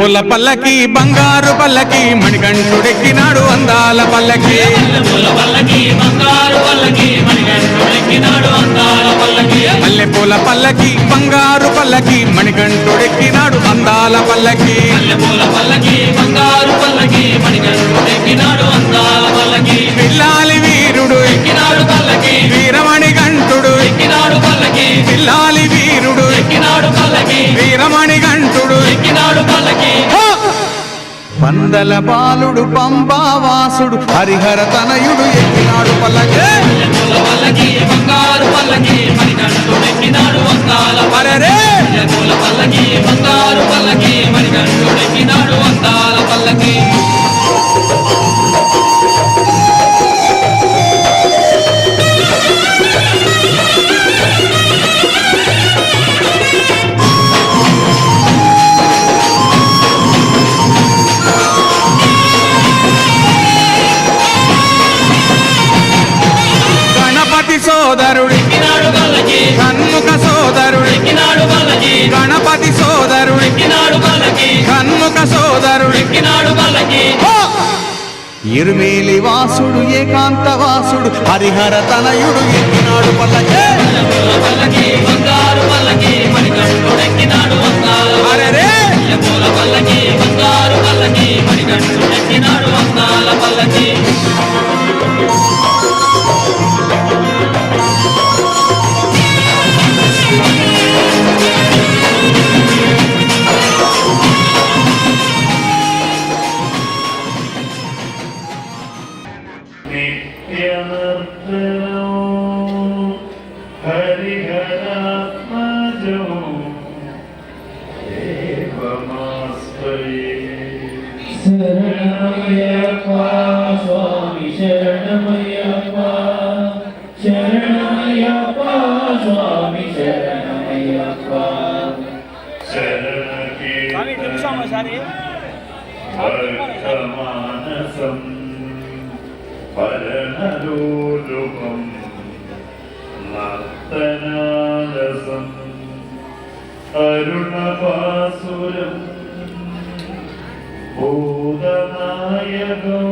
మల్లెపూల పల్లకి బంగారు పల్లకి మణికంఠుడెక్కినాడు అందాల పల్లకి మల్లెపూల పల్లకి బంగారు పల్లకి మణికంఠుడెక్కినాడు అందాల పల్లకి మల్లెపూల పల్లకి బంగారు పల్లకి మణికంఠుడెక్కినాడు అందాల పల్లకి మల్లెపూల పల్లకి బంగారు పల్లకి మణికంఠుడెక్కినాడు అందాల పల్లకి పిల్లాలి వీరుడు ఎక్కినాడు పల్లకి వీరమణికంఠుడు ఎక్కినాడు పల్లకి పిల్లాలి వీరుడు ఎక్కినాడు పల్లకి వీరమణికంఠుడు ఎక్కినాడు పల్లకి పందల బాలుడు పంబావాసుడు హరిహర తనయుడు ఎక్కినాడు పల్లకి మల్లెపూల పల్లకి బంగారు పల్లకి మణికంఠుడెక్కినాడు అందాల అరెరే మల్లెపూల పల్లకి బంగారు పల్లకి మణికంఠుడెక్కినాడు అందాల పల్లకి సోదరుడు ఎక్కినాడు పల్లకి షణ్ముఖ సోదరుడు ఎక్కినాడు పల్లకి గణపతి సోదరుడు ఎక్కినాడు పల్లకి షణ్ముఖ సోదరుడు ఎక్కినాడు పల్లకి ఇరుమేలి వాసుడు ఏకాంత వాసుడు హరిహర తనయుడు ఎక్కినాడు పల్లకి మల్లెపూల పల్లకి బంగారు పల్లకి మణికంఠుడెక్కినాడు అందాల అరెరే మల్లెపూల పల్లకి బంగారు పల్లకి మణికంఠుడెక్కినాడు అందాల పల్లకి శరణమయ్యప్ప స్వామి శరణమయ్యప్ప శరణమయ్యప్ప స్వామి శరణమయ్యప్ప శరణకీర్తనమానసం పరనరూపం నర్తనారసం అరుణపాసురం భూతనాయకం